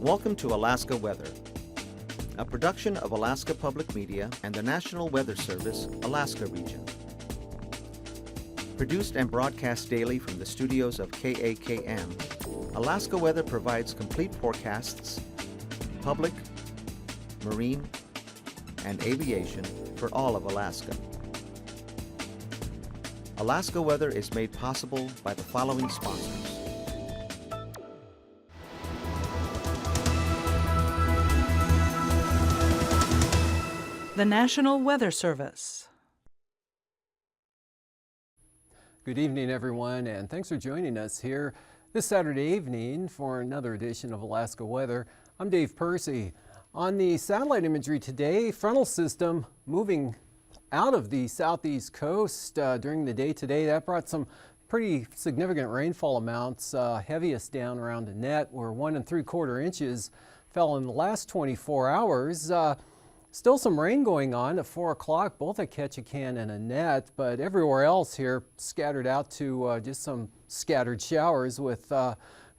Welcome to Alaska Weather, a production of Alaska Public Media and the National Weather Service, Alaska Region. Produced and broadcast daily from the studios of KAKM, Alaska Weather provides complete forecasts, public, marine, and aviation for all of Alaska. Alaska Weather is made possible by the following sponsors. The National Weather Service. Good evening, everyone, and thanks for joining us here this Saturday evening for another edition of Alaska Weather. I'm Dave Percy. On the satellite imagery today, frontal system moving out of the southeast coast during the day today. That brought some pretty significant rainfall amounts, heaviest down around a net, where 1 3/4 inches fell in the last 24 hours. Still some rain going on at 4 o'clock, both at Ketchikan and Annette, but everywhere else here scattered out to just some scattered showers with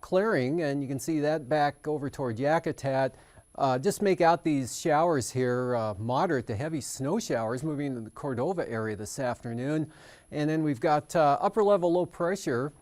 clearing, and you can see that back over toward Yakutat. Just make out these showers here, moderate to heavy snow showers moving into the Cordova area this afternoon. And then we've got upper level low pressure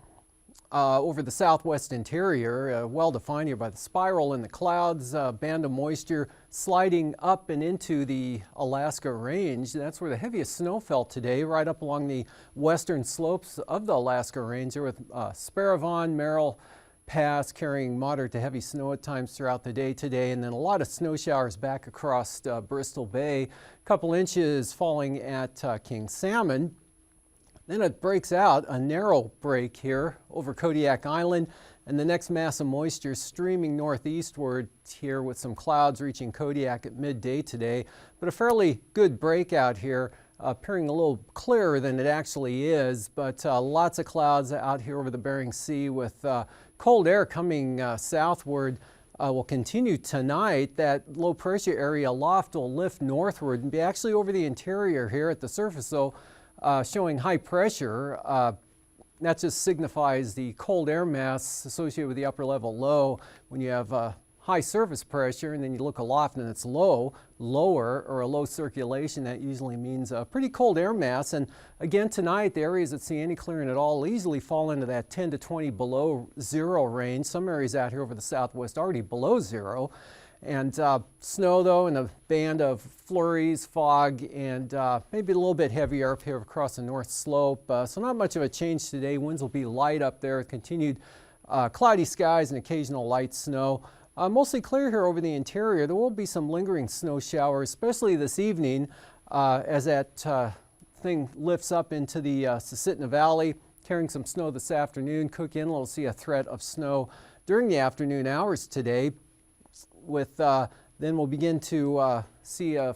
over the southwest interior, well defined here by the spiral in the clouds, band of moisture sliding up and into the Alaska range. That's where the heaviest snow fell today, right up along the western slopes of the Alaska range there with Sparavon, Merrill Pass carrying moderate to heavy snow at times throughout the day today, and then a lot of snow showers back across Bristol Bay. A couple inches falling at King Salmon. Then it breaks out, a narrow break here over Kodiak Island, and the next mass of moisture streaming northeastward here with some clouds reaching Kodiak at midday today. But a fairly good breakout here, appearing a little clearer than it actually is, but lots of clouds out here over the Bering Sea with cold air coming southward. Will continue tonight. That low pressure area aloft will lift northward and be actually over the interior here at the surface, so showing high pressure. That just signifies the cold air mass associated with the upper level low. When you have high surface pressure and then you look aloft and it's lower or a low circulation, that usually means a pretty cold air mass. And again tonight, the areas that see any clearing at all easily fall into that 10 to 20 below zero range. Some areas out here over the southwest already below zero. And snow, though, and a band of flurries, fog, and maybe a little bit heavier up here across the north slope. So not much of a change today. Winds will be light up there, continued cloudy skies and occasional light snow. Mostly clear here over the interior. There will be some lingering snow showers, especially this evening as that thing lifts up into the Susitna Valley, carrying some snow this afternoon. Cook Inlet will see a threat of snow during the afternoon hours today. With then we'll begin to see a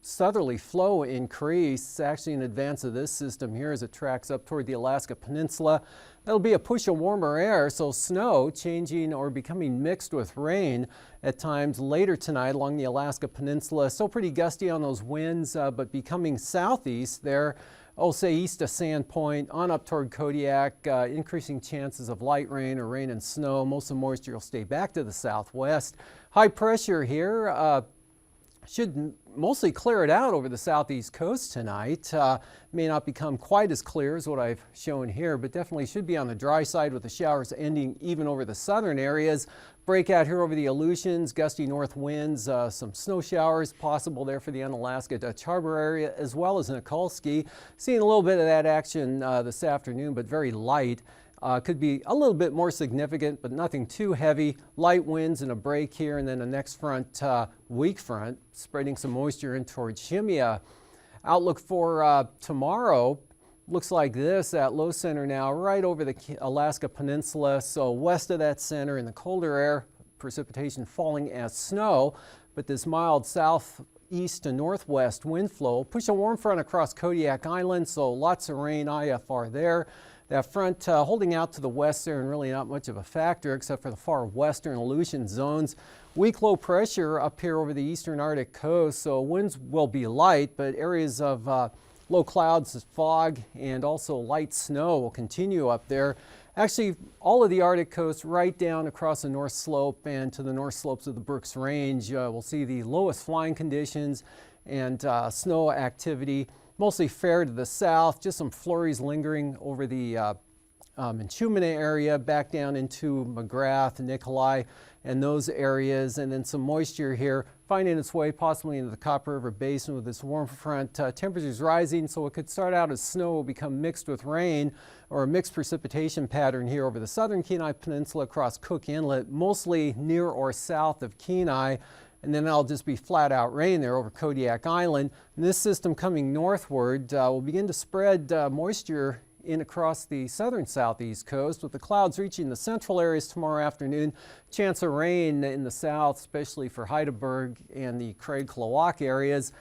southerly flow increase, actually in advance of this system here as it tracks up toward the Alaska Peninsula. That'll be a push of warmer air, so snow changing or becoming mixed with rain at times later tonight along the Alaska Peninsula. Still pretty gusty on those winds, but becoming southeast there. I'll say east of Sandpoint, on up toward Kodiak, increasing chances of light rain or rain and snow. Most of the moisture will stay back to the southwest. High pressure here should mostly clear it out over the southeast coast tonight. May not become quite as clear as what I've shown here, but definitely should be on the dry side with the showers ending even over the southern areas. Breakout here over the Aleutians, gusty north winds, some snow showers possible there for the Unalaska Dutch Harbor area, as well as Nikolsky. Seeing a little bit of that action this afternoon, but very light. Could be a little bit more significant, but nothing too heavy. Light winds and a break here, and then the next front, weak front, spreading some moisture in towards Shimia. Outlook for tomorrow looks like this at low center now, right over the Alaska Peninsula. So west of that center in the colder air, precipitation falling as snow, but this mild southeast to northwest wind flow push a warm front across Kodiak Island, so lots of rain, IFR there. That front holding out to the west there and really not much of a factor except for the far western Aleutian zones. Weak low pressure up here over the eastern Arctic coast, so winds will be light, but areas of low clouds, fog, and also light snow will continue up there. Actually, all of the Arctic coast right down across the North Slope and to the North Slopes of the Brooks Range. We'll see the lowest flying conditions and snow activity, mostly fair to the south, just some flurries lingering over the Minchumina area, back down into McGrath, Nikolai, and those areas, and then some moisture here finding its way possibly into the Copper River Basin with this warm front. Temperatures rising, so it could start out as snow, will become mixed with rain, or a mixed precipitation pattern here over the southern Kenai Peninsula across Cook Inlet, mostly near or south of Kenai. And then that'll just be flat out rain there over Kodiak Island. And this system coming northward will begin to spread moisture in across the southern southeast coast, with the clouds reaching the central areas tomorrow afternoon. Chance of rain in the south, especially for Heidelberg and the Craig-Klawak areas.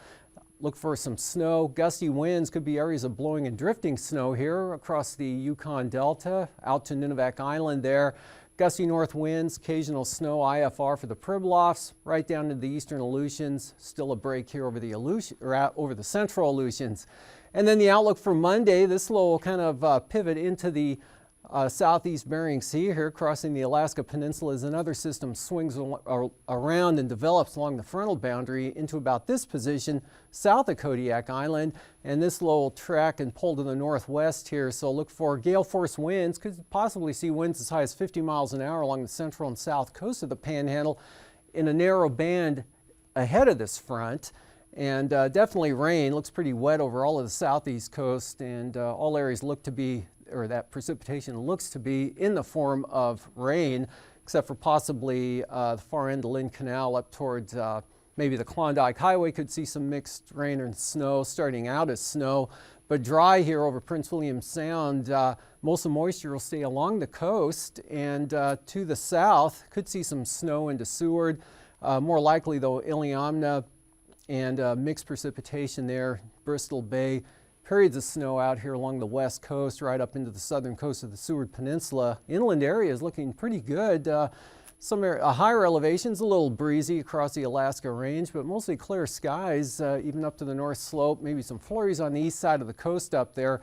Look for some snow. Gusty winds could be areas of blowing and drifting snow here across the Yukon Delta, out to Nunivak Island there. Gusty north winds, occasional snow, IFR for the Pribilofs, right down to the eastern Aleutians. Still a break here over the over the central Aleutians. And then the outlook for Monday, this low will kind of pivot into the southeast Bering Sea here, crossing the Alaska Peninsula as another system swings around and develops along the frontal boundary into about this position south of Kodiak Island. And this low will track and pull to the northwest here, so look for gale force winds. Could possibly see winds as high as 50 miles an hour along the central and south coast of the Panhandle in a narrow band ahead of this front. And definitely rain. Looks pretty wet over all of the southeast coast, and all areas look to be, or that precipitation looks to be in the form of rain, except for possibly the far end of Lynn Canal up towards maybe the Klondike Highway could see some mixed rain and snow, starting out as snow, but dry here over Prince William Sound. Most of the moisture will stay along the coast, and to the south could see some snow into Seward. More likely though, Iliamna, and mixed precipitation there, Bristol Bay. Periods of snow out here along the west coast, right up into the southern coast of the Seward Peninsula. Inland areas looking pretty good. Some higher elevations, a little breezy across the Alaska Range, but mostly clear skies, even up to the North Slope. Maybe some flurries on the east side of the coast up there,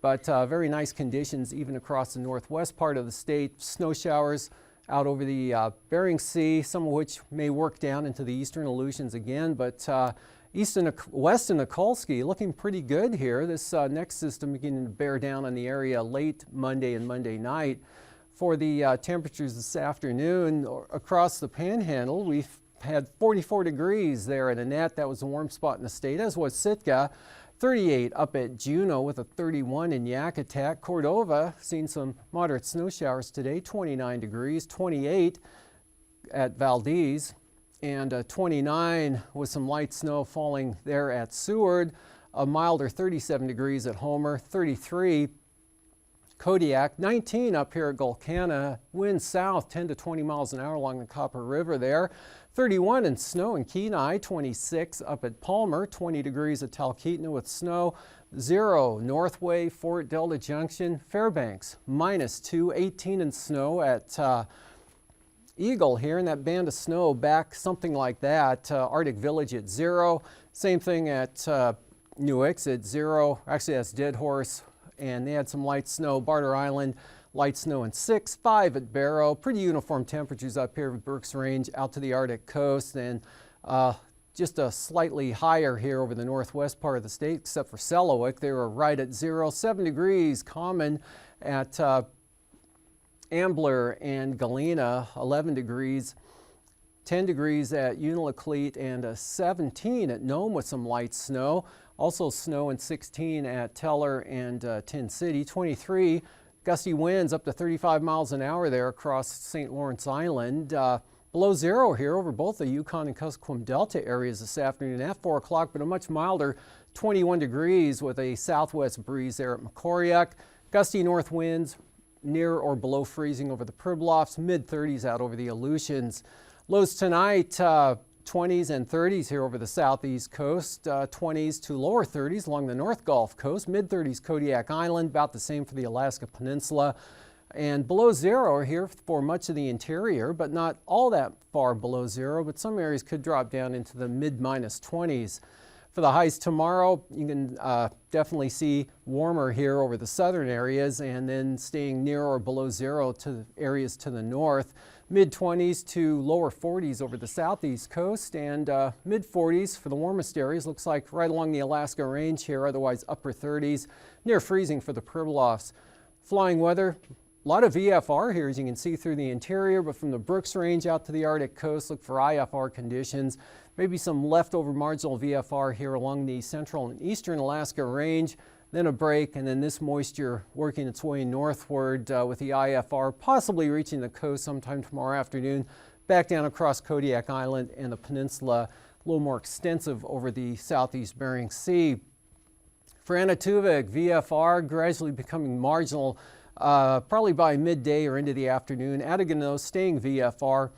but very nice conditions even across the northwest part of the state. Snow showers out over the Bering Sea, some of which may work down into the eastern Aleutians again, but west in Nikolsky looking pretty good here. This next system beginning to bear down on the area late Monday and Monday night. For the temperatures this afternoon across the Panhandle, we've had 44 degrees there at Annette. That was a warm spot in the state, as was Sitka. 38 up at Juneau with a 31 in Yakutat. Cordova seen some moderate snow showers today, 29 degrees, 28 at Valdez, and 29 with some light snow falling there at Seward. A milder 37 degrees at Homer, 33 Kodiak, 19 up here at Gulkana. Wind south 10 to 20 miles an hour along the Copper River there. 31 in snow in Kenai, 26 up at Palmer, 20 degrees at Talkeetna with snow, 0 Northway, Fort Delta Junction, Fairbanks, -2, 18 in snow at Eagle here, and that band of snow back something like that. Arctic Village at 0, same thing at Nuix at 0, actually that's Dead Horse, and they had some light snow. Barter Island, light snow in 6, 5 at Barrow. Pretty uniform temperatures up here with Brooks Range out to the Arctic coast, and just a slightly higher here over the northwest part of the state, except for Selawik. They were right at 0. 7 degrees common at Ambler and Galena, 11 degrees. 10 degrees at Unalakleet, and 17 at Nome with some light snow. Also snow in 16 at Teller and Tin City. 23 gusty winds up to 35 miles an hour there across St. Lawrence Island. Below 0 here over both the Yukon and Kuskokwim Delta areas this afternoon at 4 o'clock, but a much milder 21 degrees with a southwest breeze there at Macoriac. Gusty north winds near or below freezing over the Pribilofs, mid-30s out over the Aleutians. Lows tonight, 20s and 30s here over the southeast coast, 20s to lower 30s along the North Gulf Coast, mid-30s Kodiak Island, about the same for the Alaska Peninsula. And below 0 here for much of the interior, but not all that far below 0, but some areas could drop down into the mid-20s. For the highs tomorrow, you can definitely see warmer here over the southern areas and then staying near or below zero to areas to the north. Mid-20s to lower 40s over the southeast coast and mid-40s for the warmest areas. Looks like right along the Alaska Range here, otherwise upper 30s, near freezing for the Pribilofs. Flying weather. A lot of VFR here, as you can see through the interior, but from the Brooks Range out to the Arctic coast, look for IFR conditions. Maybe some leftover marginal VFR here along the central and eastern Alaska Range, then a break, and then this moisture working its way northward with the IFR, possibly reaching the coast sometime tomorrow afternoon, back down across Kodiak Island and the peninsula, a little more extensive over the southeast Bering Sea. For Anaktuvuk, VFR gradually becoming marginal probably by midday or into the afternoon. Attiganos staying VFR.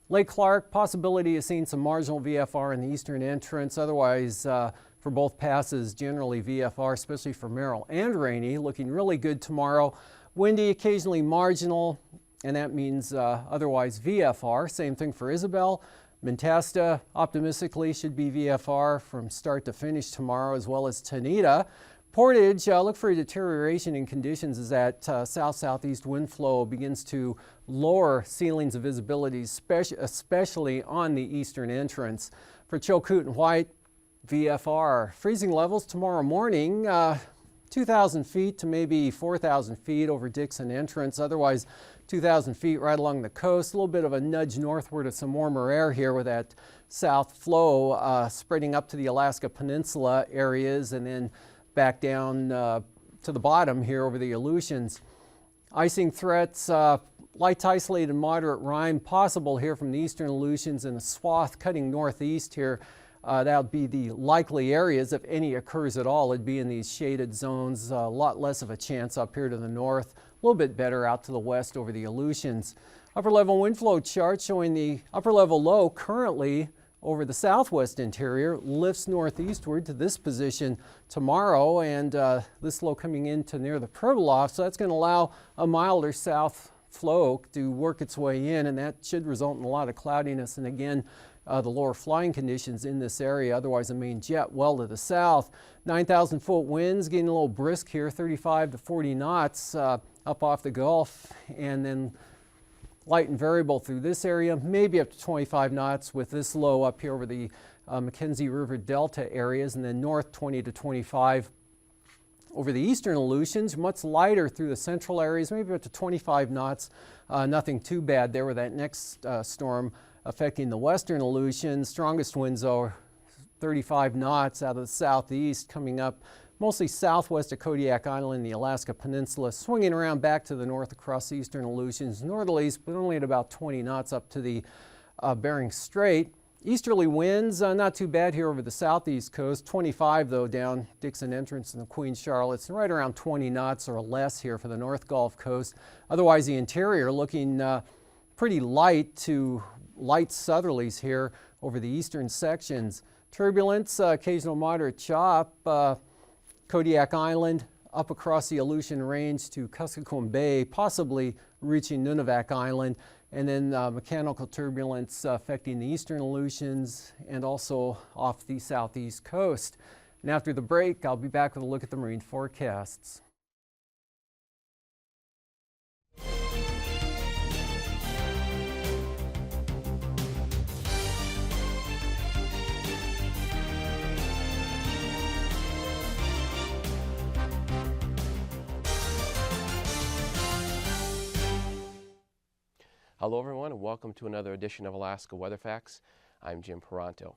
Lake Clark, possibility of seeing some marginal VFR in the eastern entrance. Otherwise, for both passes, generally VFR, especially for Merrill and Rainy. Looking really good tomorrow. Windy, occasionally marginal, and that means otherwise VFR. Same thing for Isabel. Mentasta, optimistically, should be VFR from start to finish tomorrow, as well as Tanita. Portage, look for a deterioration in conditions as that south-southeast wind flow begins to lower ceilings of visibility, especially on the eastern entrance. For Chilkoot and White, VFR. Freezing levels tomorrow morning, 2,000 feet to maybe 4,000 feet over Dixon entrance. Otherwise, 2,000 feet right along the coast. A little bit of a nudge northward of some warmer air here with that south flow spreading up to the Alaska Peninsula areas and then back down to the bottom here over the Aleutians. Icing threats, light to isolated moderate rime possible here from the eastern Aleutians and a swath cutting northeast here. That would be the likely areas, if any occurs at all. It'd be in these shaded zones, a lot less of a chance up here to the north, a little bit better out to the west over the Aleutians. Upper level wind flow chart showing the upper level low currently over the southwest interior lifts northeastward to this position tomorrow, and this low coming into near the Pribilof, so that's going to allow a milder south flow to work its way in, and that should result in a lot of cloudiness and again the lower flying conditions in this area. Otherwise, the main jet well to the south. 9,000 foot winds getting a little brisk here, 35 to 40 knots up off the Gulf, and then light and variable through this area, maybe up to 25 knots with this low up here over the Mackenzie River Delta areas, and then north 20 to 25 over the eastern Aleutians. Much lighter through the central areas, maybe up to 25 knots. Nothing too bad there with that next storm affecting the western Aleutians. Strongest winds are 35 knots out of the southeast coming up mostly southwest of Kodiak Island, the Alaska Peninsula, swinging around back to the north across the eastern Aleutians, northerlies, but only at about 20 knots up to the Bering Strait. Easterly winds, not too bad here over the southeast coast, 25 though down Dixon Entrance and the Queen Charlotte's, and right around 20 knots or less here for the North Gulf Coast. Otherwise, the interior looking pretty light to light southerlies here over the eastern sections. Turbulence, occasional moderate chop. Kodiak Island, up across the Aleutian Range to Kuskokwim Bay, possibly reaching Nunivak Island, and then mechanical turbulence affecting the eastern Aleutians and also off the southeast coast. And after the break, I'll be back with a look at the marine forecasts. Hello everyone and welcome to another edition of Alaska Weather Facts. I'm Jim Peranto.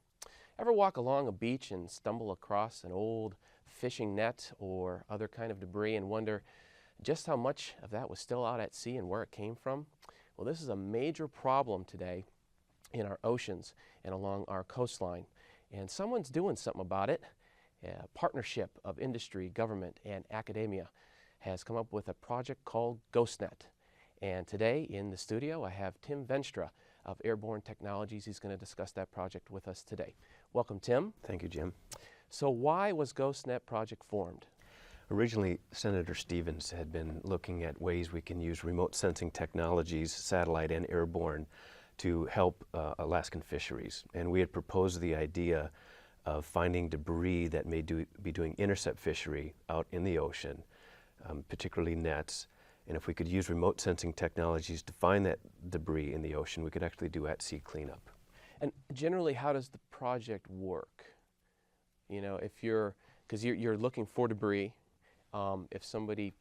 Ever walk along a beach and stumble across an old fishing net or other kind of debris and wonder just how much of that was still out at sea and where it came from? Well, this is a major problem today in our oceans and along our coastline, and someone's doing something about it. A partnership of industry, government, and academia has come up with a project called GhostNet. And today in the studio I have Tim Venstra of Airborne Technologies. He's going to discuss that project with us today. Welcome, Tim. Thank you, Jim. So why was GhostNet project formed? Originally, Senator Stevens had been looking at ways we can use remote sensing technologies, satellite and airborne, to help Alaskan fisheries. And we had proposed the idea of finding debris that may be doing intercept fishery out in the ocean, particularly nets. And if we could use remote sensing technologies to find that debris in the ocean, we could actually do at-sea cleanup. And generally, how does the project work? You know, because you're looking for debris, if somebody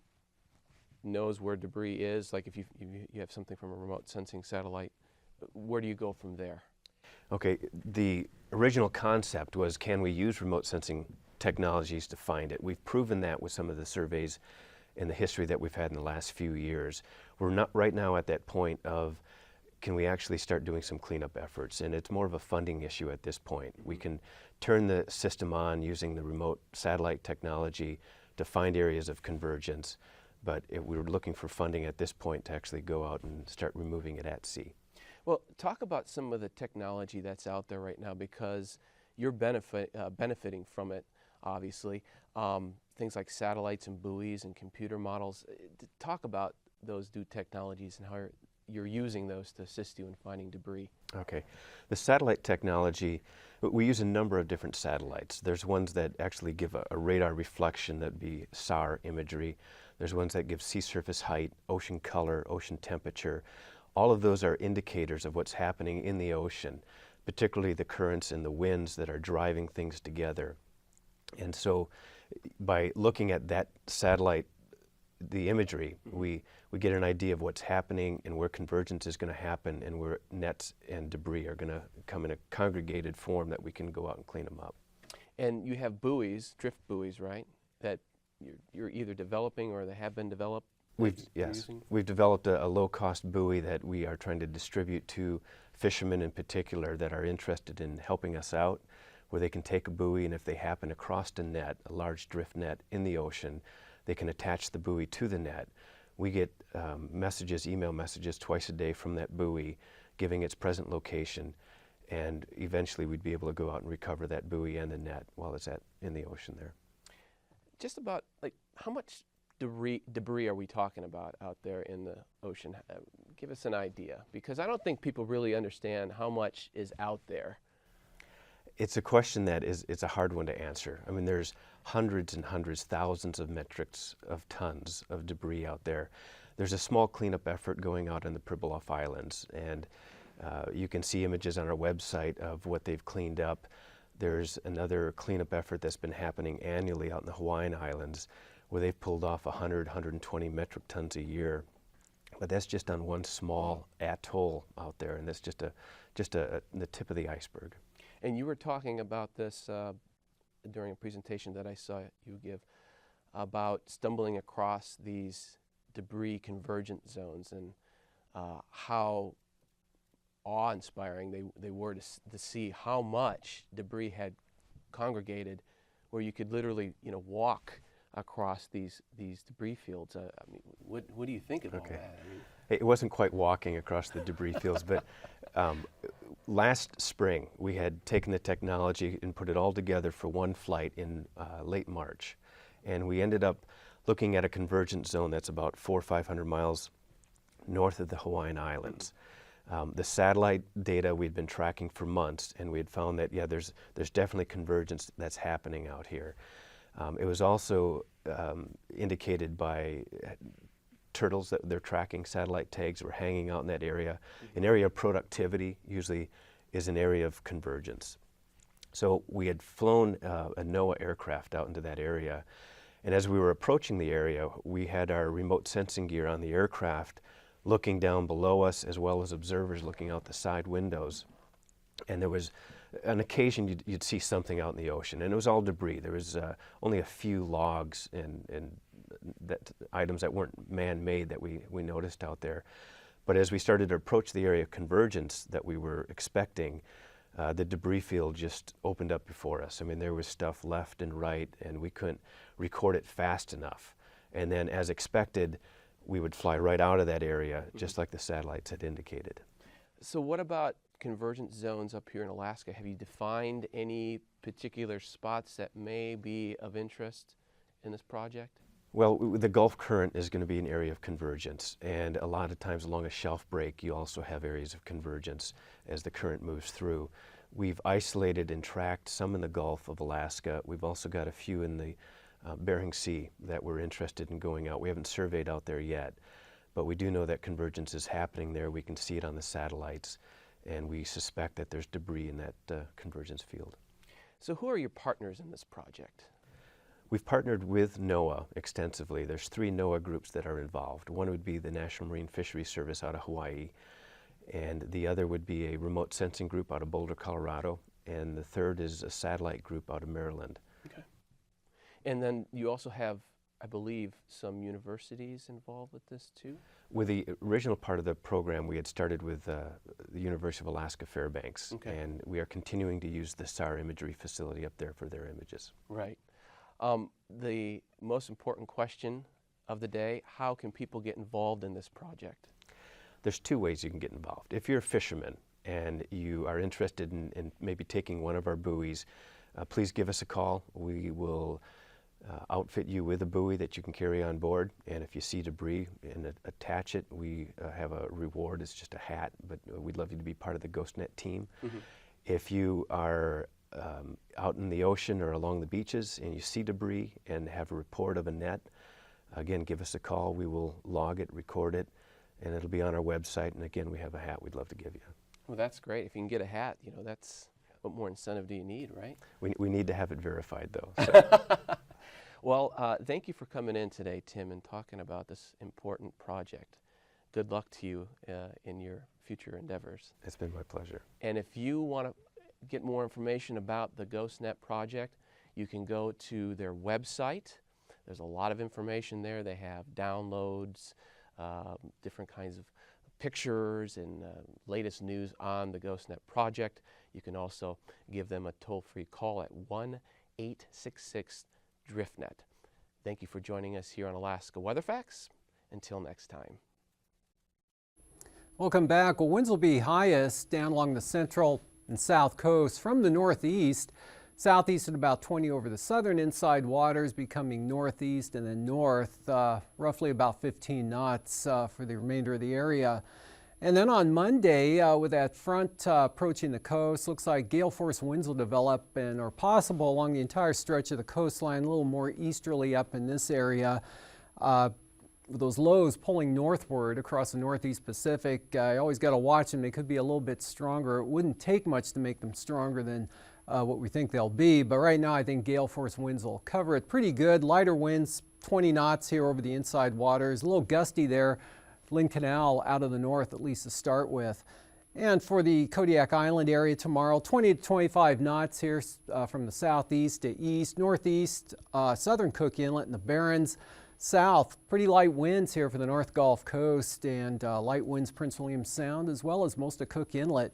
knows where debris is, like if you have something from a remote sensing satellite, where do you go from there? Okay, the original concept was, can we use remote sensing technologies to find it? We've proven that with some of the surveys in the history that we've had in the last few years. We're not right now at that point of, can we actually start doing some cleanup efforts? And it's more of a funding issue at this point. We can turn the system on using the remote satellite technology to find areas of convergence, but we're looking for funding at this point to actually go out and start removing it at sea. Well, talk about some of the technology that's out there right now, because you're benefiting from it, obviously. Things like satellites and buoys and computer models. Talk about those new technologies and how you're using those to assist you in finding debris. Okay. The satellite technology, we use a number of different satellites. There's ones that actually give a radar reflection, that'd be SAR imagery. There's ones that give sea surface height, ocean color, ocean temperature. All of those are indicators of what's happening in the ocean, particularly the currents and the winds that are driving things together. And so by looking at that satellite, the imagery, we get an idea of what's happening and where convergence is going to happen and where nets and debris are going to come in a congregated form that we can go out and clean them up. And you have buoys, drift buoys, right, that you're either developing or they have been developed? Yes, we've developed a low-cost buoy that we are trying to distribute to fishermen in particular that are interested in helping us out, where they can take a buoy, and if they happen across a net, a large drift net in the ocean, they can attach the buoy to the net. We get email messages twice a day from that buoy giving its present location, and eventually we'd be able to go out and recover that buoy and the net while it's in the ocean there. Just about, like, how much debris are we talking about out there in the ocean? Give us an idea, because I don't think people really understand how much is out there. It's a question that it's a hard one to answer. I mean, there's hundreds and hundreds, thousands of metric tons of debris out there. There's a small cleanup effort going out in the Pribilof Islands, and you can see images on our website of what they've cleaned up. There's another cleanup effort that's been happening annually out in the Hawaiian Islands, where they've pulled off 100, 120 metric tons a year. But that's just on one small atoll out there, and that's just the tip of the iceberg. And you were talking about this during a presentation that I saw you give about stumbling across these debris convergent zones and how awe-inspiring they were to see how much debris had congregated, where you could literally, walk across these debris fields. I mean, what do you think of all that? I mean, it wasn't quite walking across the debris fields, but last spring we had taken the technology and put it all together for one flight in late March, and we ended up looking at a convergence zone that's about 400 or 500 miles north of the Hawaiian Islands. The satellite data we'd been tracking for months, and we had found that, there's definitely convergence that's happening out here. It was also indicated by turtles that they're tracking. Satellite tags were hanging out in that area. An area of productivity usually is an area of convergence. So we had flown a NOAA aircraft out into that area, and as we were approaching the area, we had our remote sensing gear on the aircraft looking down below us, as well as observers looking out the side windows. And there was on occasion you'd see something out in the ocean, and it was all debris. There was only a few logs and items that weren't man-made that we noticed out there. But as we started to approach the area of convergence that we were expecting, the debris field just opened up before us. I mean, there was stuff left and right, and we couldn't record it fast enough. And then, as expected, we would fly right out of that area, just like the satellites had indicated. So what about convergence zones up here in Alaska? Have you defined any particular spots that may be of interest in this project? Well, the Gulf Current is going to be an area of convergence, and a lot of times along a shelf break you also have areas of convergence as the current moves through. We've isolated and tracked some in the Gulf of Alaska. We've also got a few in the Bering Sea that we're interested in going out. We haven't surveyed out there yet, but we do know that convergence is happening there. We can see it on the satellites, and we suspect that there's debris in that convergence field. So who are your partners in this project? We've partnered with NOAA extensively. There's 3 NOAA groups that are involved. One would be the National Marine Fisheries Service out of Hawaii, and the other would be a remote sensing group out of Boulder, Colorado, and the third is a satellite group out of Maryland. Okay. And then you also have, I believe, some universities involved with this too? With the original part of the program, we had started with the University of Alaska Fairbanks, Okay. and we are continuing to use the SAR imagery facility up there for their images. Right. The most important question of the day, how can people get involved in this project? There's 2 ways you can get involved. If you're a fisherman and you are interested in maybe taking one of our buoys, please give us a call. We will outfit you with a buoy that you can carry on board, and if you see debris and attach it, we have a reward. It's just a hat, but we'd love you to be part of the GhostNet team. Mm-hmm. If you are out in the ocean or along the beaches and you see debris and have a report of a net, again, give us a call. We will log it, record it, and it'll be on our website. And again, we have a hat we'd love to give you. Well, that's great. If you can get a hat, you know, that's what more incentive do you need, right? We need to have it verified, though. So. Well, thank you for coming in today, Tim, and talking about this important project. Good luck to you in your future endeavors. It's been my pleasure. And if you want to get more information about the GhostNet project, you can go to their website. There's a lot of information there. They have downloads, different kinds of pictures and latest news on the GhostNet project. You can also give them a toll-free call at 1-866-DRIFTNET. Thank you for joining us here on Alaska Weather Facts. Until next time. Welcome back. Well, winds will be highest down along the central and south coast from the northeast. Southeast at about 20 over the southern inside waters, becoming northeast and then north, roughly about 15 knots for the remainder of the area. And then on Monday, with that front approaching the coast, looks like gale force winds will develop and are possible along the entire stretch of the coastline, a little more easterly up in this area. With those lows pulling northward across the northeast Pacific, I always got to watch them. They could be a little bit stronger. It wouldn't take much to make them stronger than what we think they'll be, but right now I think gale force winds will cover it pretty good. Lighter winds, 20 knots here over the inside waters, a little gusty there. Lynn Canal out of the north, at least to start with. And for the Kodiak Island area tomorrow, 20 to 25 knots here from the southeast to east, northeast, southern Cook Inlet and the Barrens. South, pretty light winds here for the North Gulf Coast and light winds Prince William Sound as well as most of Cook Inlet.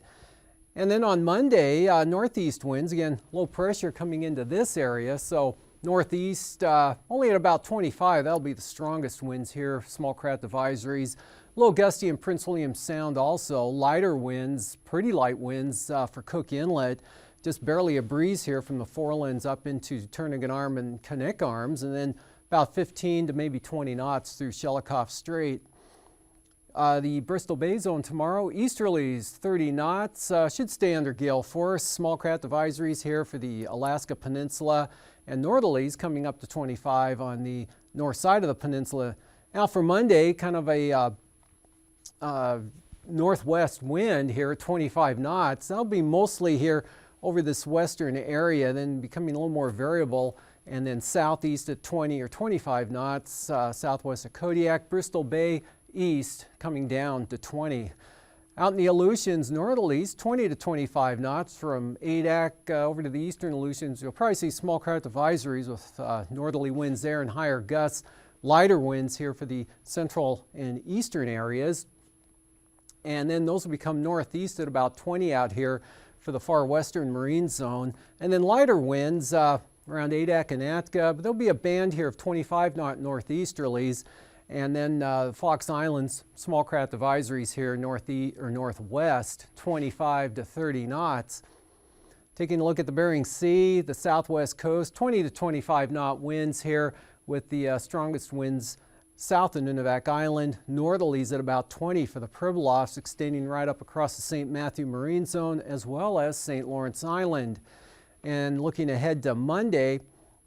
And then on Monday, northeast winds, again, low pressure coming into this area, so northeast only at about 25. That'll be the strongest winds here, small craft advisories. A little gusty in Prince William Sound also. Lighter winds, pretty light winds for Cook Inlet. Just barely a breeze here from the Forelands up into Turnagain Arm and Knik Arms, and then about 15 to maybe 20 knots through Shelikof Strait. The Bristol Bay zone tomorrow, easterlies 30 knots, should stay under gale force. Small craft advisories here for the Alaska Peninsula, and northerlies coming up to 25 on the north side of the peninsula. Now for Monday, kind of a northwest wind here at 25 knots. That'll be mostly here over this western area, then becoming a little more variable, and then southeast at 20 or 25 knots, southwest of Kodiak, Bristol Bay east coming down to 20. Out in the Aleutians, northerlies 20 to 25 knots from Adak over to the eastern Aleutians. You'll probably see small craft advisories with northerly winds there and higher gusts. Lighter winds here for the central and eastern areas. And then those will become northeast at about 20 out here for the far western marine zone. And then lighter winds around Adak and Atka, but there'll be a band here of 25 knot northeasterlies. And then Fox Islands, small craft advisories here northeast or northwest, 25 to 30 knots. Taking a look at the Bering Sea, the southwest coast, 20 to 25 knot winds here with the strongest winds south of Nunivak Island, northerlies at about 20 for the Pribilofs, extending right up across the St. Matthew Marine Zone as well as St. Lawrence Island. And looking ahead to Monday,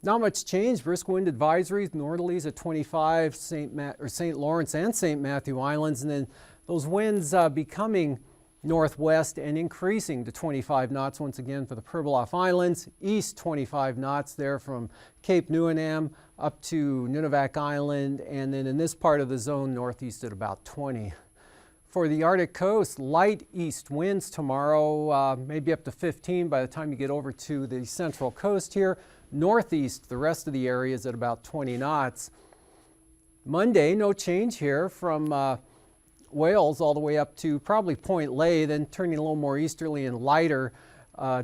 not much change. Brisk wind advisories, northerlies at 25, St. Lawrence and St. Matthew Islands, and then those winds becoming northwest and increasing to 25 knots once again for the Pribilof Islands. East 25 knots there from Cape Newenham up to Nunivak Island, and then in this part of the zone northeast at about 20. For the Arctic coast, light east winds tomorrow, maybe up to 15 by the time you get over to the central coast here. Northeast, the rest of the area is at about 20 knots. Monday, no change here from Wales all the way up to probably Point Ley, then turning a little more easterly and lighter,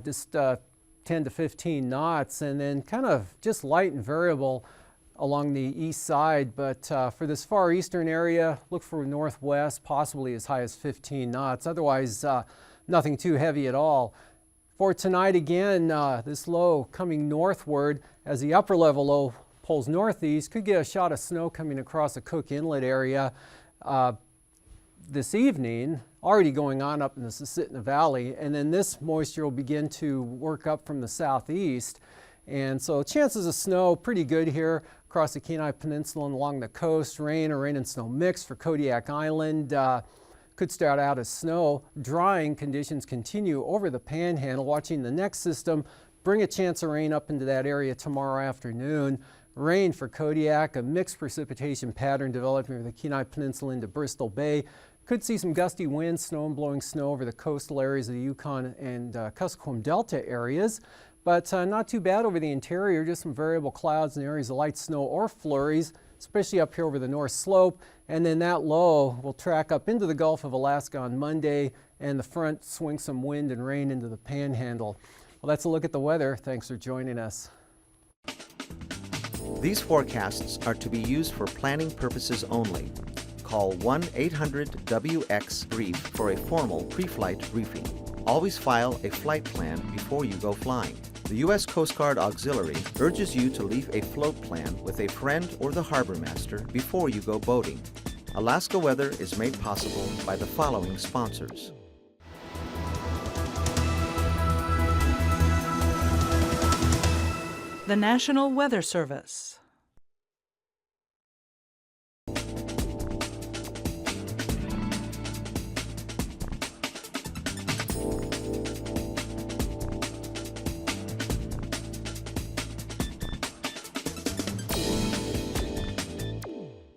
just 10 to 15 knots, and then kind of just light and variable along the east side. But for this far eastern area, look for northwest, possibly as high as 15 knots. Otherwise, nothing too heavy at all. For tonight, again, this low coming northward as the upper level low pulls northeast, could get a shot of snow coming across the Cook Inlet area this evening, already going on up in the Susitna Valley, and then this moisture will begin to work up from the southeast. And so chances of snow pretty good here across the Kenai Peninsula and along the coast. Rain or rain and snow mix for Kodiak Island. Could start out as snow. Drying conditions continue over the Panhandle. Watching the next system bring a chance of rain up into that area tomorrow afternoon. Rain for Kodiak, a mixed precipitation pattern developing over the Kenai Peninsula into Bristol Bay. Could see some gusty winds, snow and blowing snow over the coastal areas of the Yukon and Kuskokwim Delta areas. But not too bad over the interior, just some variable clouds in areas of light snow or flurries, especially up here over the north slope. And then that low will track up into the Gulf of Alaska on Monday, and the front swing some wind and rain into the Panhandle. Well, that's a look at the weather. Thanks for joining us. These forecasts are to be used for planning purposes only. Call 1-800-WX-BRIEF for a formal pre-flight briefing. Always file a flight plan before you go flying. The U.S. Coast Guard Auxiliary urges you to leave a float plan with a friend or the harbor master before you go boating. Alaska Weather is made possible by the following sponsors. The National Weather Service.